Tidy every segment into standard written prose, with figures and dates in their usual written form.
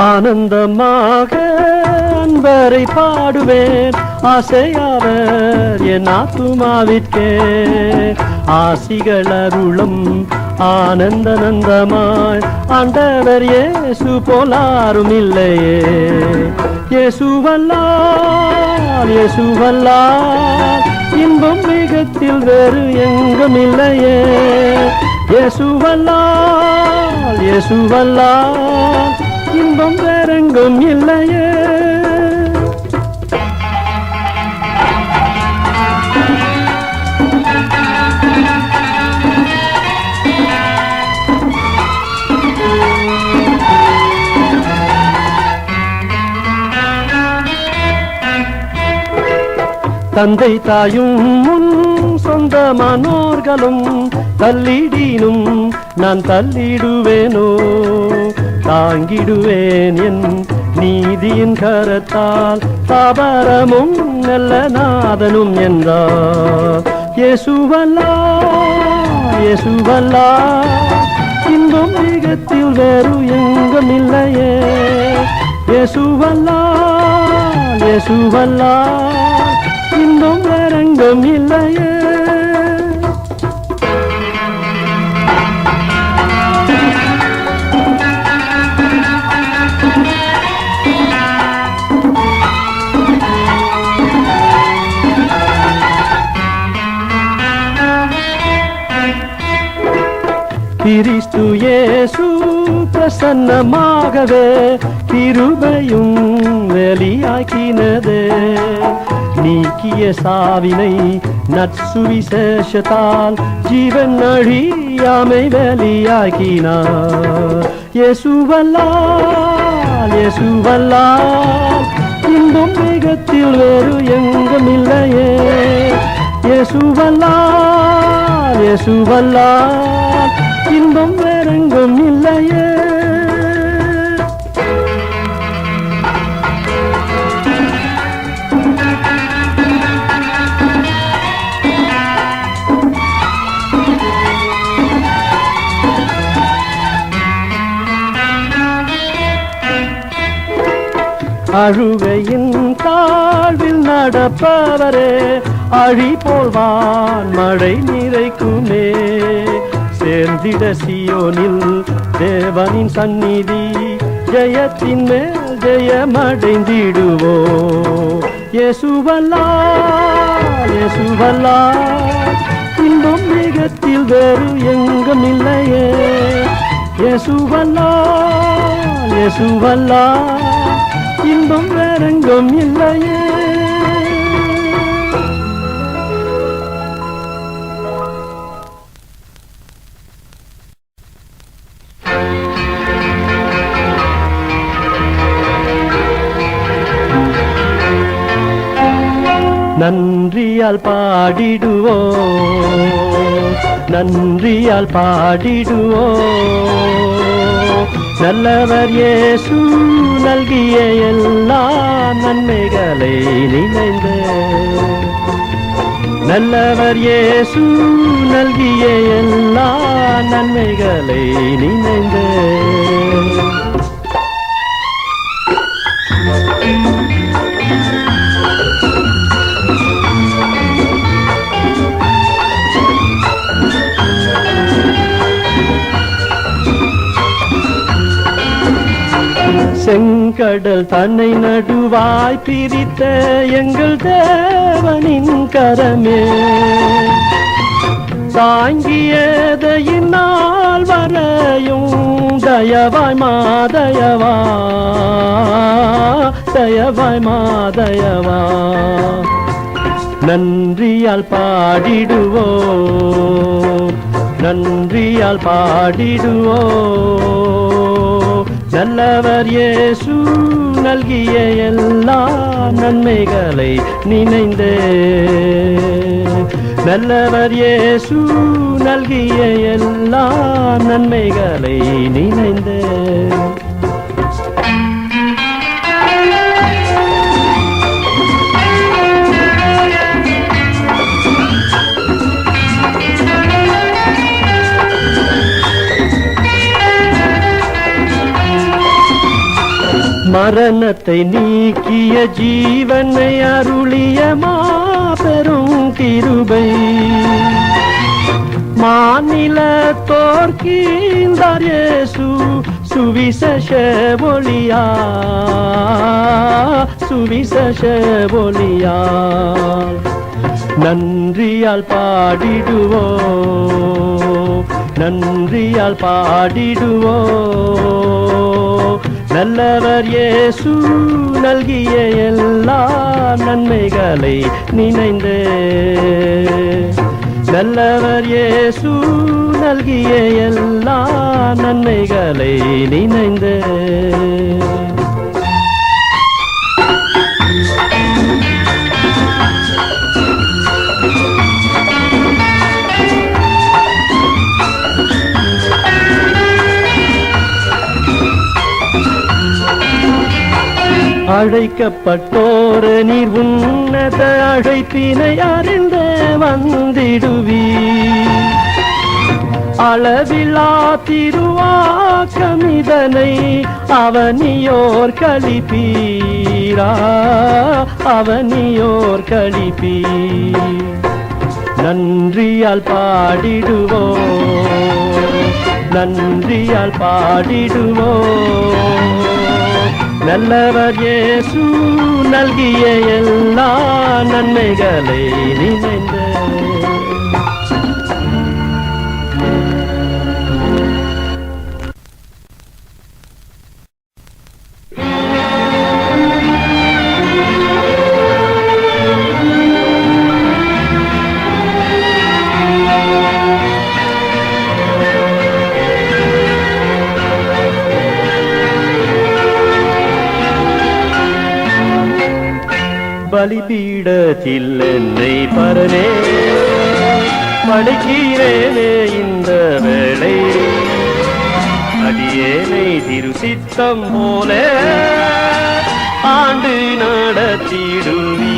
ஆனந்தமாக அன்பரை பாடுவேன், ஆசையாவர் என் ஆத்துமாவிற்கே. ஆசிகள் அருளும் ஆனந்த நந்தமாய் ஆண்டவர் இயேசு போலாரும் இல்லையே. இயேசுவல்லால் இயேசுவல்லால் இன்பம் மிகத்தில் வேறு எங்கும் இல்லையே. இயேசுவல்லால் இயேசுவல்லால் இன்பம் வேறெங்கும் இல்லையே. தந்தை தாயும் முன் சொந்தமானோர்களும் தள்ளிடினும் நான் தள்ளிடுவேனோ. தாங்கிடுவேன் என் நீதியின் கரத்தால், தாபரமும் நல்ல நாதனும் என்றார். இயேசுவல்லால் இயேசுவல்லால் இன்பம் மிகத்தில் வேறு எங்கும் இல்லையே. இயேசுவல்லால் இயேசுவல்லால் இன்பம் வேறெங்கும் இல்லையே. கிறிஸ்து இயேசு பிரசன்னமாகவே கிருபையும் வெளியாக்கினதே. நீக்கிய சாவினை நற்சுவிசேஷத்தால் ஜீவன் அழியாமை வெளியாக்கினார். இயேசுவல்லால் இயேசுவல்லால் இன்பம் மிகத்தில் வேறு எங்கும் இல்லையே. இயேசுவல்லால் இயேசுவல்லால் இன்பம் வேறெங்கும் இல்லையே. அழுகையின் தாழ்வில் நடப்பவரே, அழி போல்வான் மழை நிறைக்குமே. சேர்ந்திட சியோனில் தேவனின் சந்நிதி, ஜெயத்தின் மேல் ஜெயமடைந்திடுவோ. இயேசுவல்லால் இயேசுவல்லால் இன்பம் மிகத்தில் வேறு எங்கும் இல்லையே. இயேசுவல்லால் இயேசுவல்லால் இன்பம் வேறெங்கும் இல்லையே. நன்றியால் பாடிடுவோ நன்றியால் பாடிடுவோ. நல்லவர் இயேசு நல்கிய எல்லா நன்மைகளை நினைந்து, நல்லவர் இயேசு நல்கிய எல்லா நன்மைகளை நினைந்து. செங்கடல் தன்னை நடுவாய் பிரித்த எங்கள் தேவனின் கரமே, தாங்கியதையினால் வரையும் தயவாய் மாதயவா, தயவாய் மாதயவா. நன்றியால் பாடிடுவோ நன்றியால் பாடிடுவோ. நல்லவர் இயேசு நல்கிய எல்லா நன்மைகளை நினைந்தே, நல்லவர் இயேசு நல்கிய எல்லா நன்மைகளை நினைந்தே. மரணத்தை நீக்கிய ஜீவனை அருளிய மாபெரும் கிருபை மாநில தோற்கின்றார் இயேசு சுவிசேஷ ஒளியா சுவிசேஷ ஒளியா நன்றியால் பாடிடுவோ நன்றியால் பாடிடுவோ நல்லவர் இயேசு நல்கிய எல்லா நன்மைகளை நினைந்து நல்லவர் இயேசு நல்கிய எல்லா நன்மைகளை நினைந்து அழைக்கப்பட்டோர் நீர் உன்னத அழைப்பினை அறிந்து வந்திடுவி அளவிலா திருவாக்கமிதனை அவனியோர் கழிப்பீரா அவனியோர் கழிப்பீ நன்றியால் பாடிடுவோ நன்றியால் பாடிடுவோ நல்லவர் இயேசு நல்கிய எல்லா நன்மைகளை நினைந்து பலிபீடத்தில் என்னை பரனே படைக்கிறேனே இந்த வேளை அடியேனை திருசித்தம் போல ஆண்டு நடத்திடுவி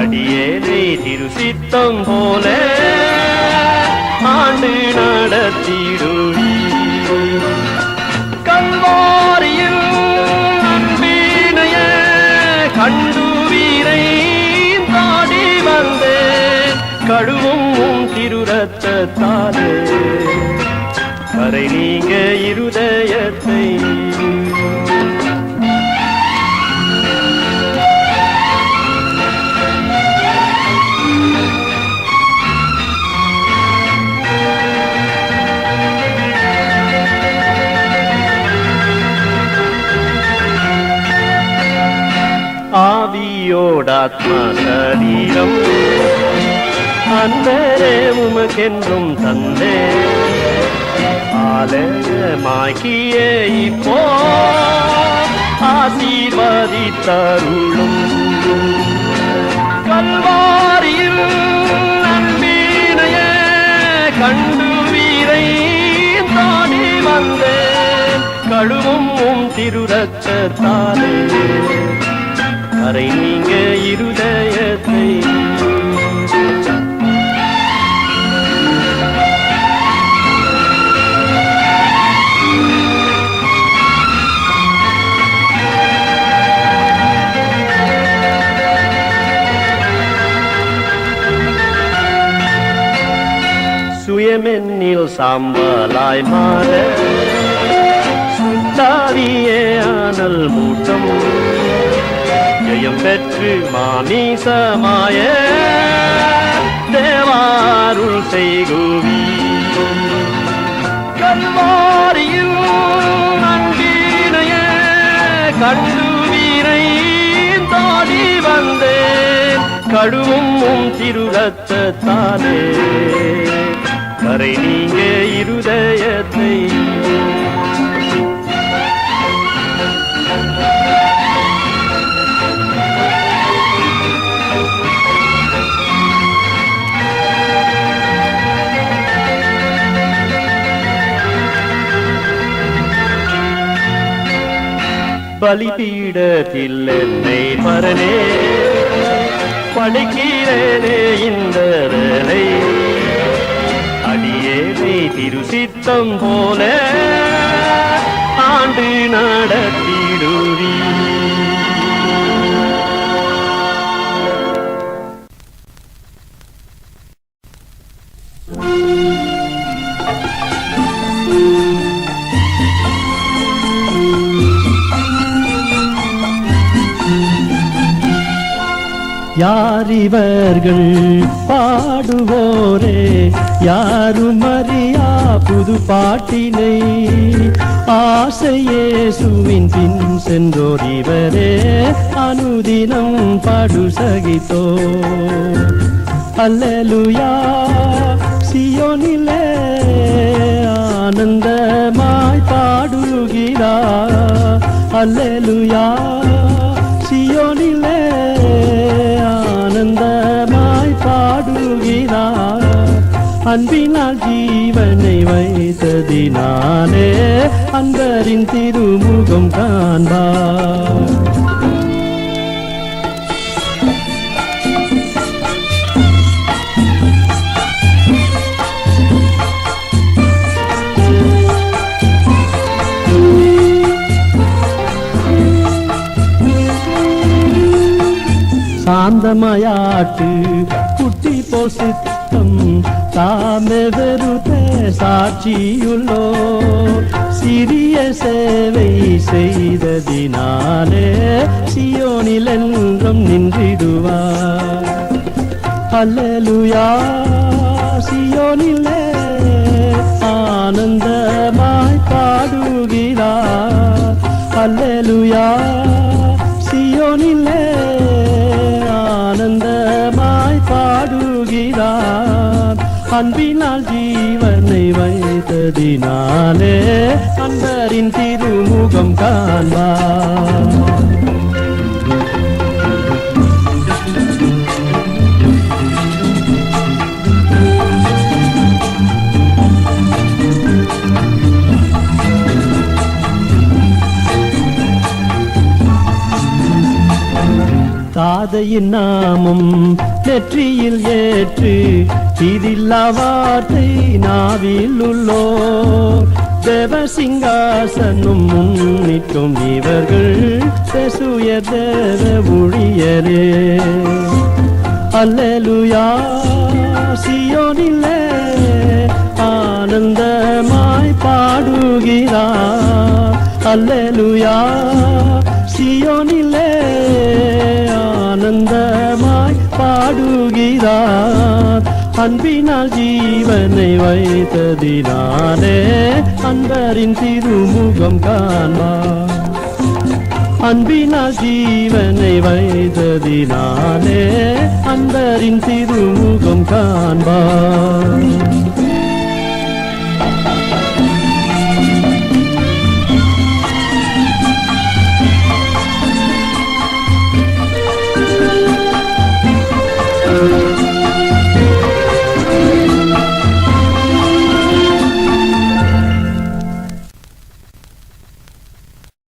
அடியேனை திருசித்தம் போல ஆண்டு நடத்திடுவி கல்வாரியில் கண்டுவீரை தாடி வந்தேன் கழுவும் திருரத்தாலே கரை நீங்க இருதயத்தை ஆவியோடாத்மா சரீரம் அன்பரே உமக்கென்றும் தந்தே ஆலயமாக்கிய இப்போ ஆசீர்வதித்தருளும் கல்வாரியில் நன்பினையே கண்டுவீரை தாடி வந்தேன் கழுவும் திருரத்தாலே கரை நீங்க இருதயத்தை சுயமென்னில் சாம்பலாய் மாற சுத்தாவியே ஆனல் மூட்டம் ஜெயம் பெற்று மாமீசமாய தேவாருள் செய்குவி கல்வாரியில் நன்கினையே கண்டுவீரை தாடி வந்தேன் கழுவும் திருரத்தாலே கரை நீங்க இருதயத்தை பலிபீடத்தில் என்னை பரனே படைக்கிறேனே இந்த வேளை அடியேனை திருசித்தம் போல ஆண்டு நடத்திடுவீ. யார் இவர்கள் பாடுவோரே, யாரும் அறியா புது பாட்டினை, ஆசையேசுவின் பின் சென்றோர் இவரே, அனுதினம் பாடு சகித்தோ. அல்லேலூயா சியோனிலே ஆனந்தமாய் பாடுகிறார். அல்லேலூயா சியோனிலே ஆனந்தமாய் பாடுகிறார். அன்பினால் ஜீவனை வைத்ததினாலே அன்பரின் திருமுகம் காண்பார். சாந்தமயாட்டு குட்டி போல் சித்தம் தாமே வெறுத்த சாட்சியுள்ளோ. சிறிய சேவை செய்ததினாலே சியோனில் என்றும் நின்றிடுவார். அல்லேலூயா சியோனிலே ஆனந்தமாய் பாடுகிறார். அல்லேலூயா சியோனிலே ஆனந்தமாய் பாடுகிறார். அன்பினால் ஜீவனை வைத்ததினாலே அன்பரின் திருமுகம் காண்பார். தாதையின் நாமம் நெற்றியில் ஏற்று இதில்லா வார்த்தை நாவில் உள்ளோ. தேவ சிங்காசனும் முன்னிட்டும் இவர்கள் பேசுய தேவ ஊழியரே. அல்லேலூயா சியோனிலே ஆனந்தமாய் பாடுகிறார். அல்லேலூயா சியோனிலே ஆனந்தமாய் பாடுகிறார். அன்பினால் ஜீவனை வைத்ததினாலே அன்பரின் திருமுகம் காண்பார். அன்பினால் ஜீவனை வைத்ததினாலே அன்பரின் திருமுகம் காண்பார்.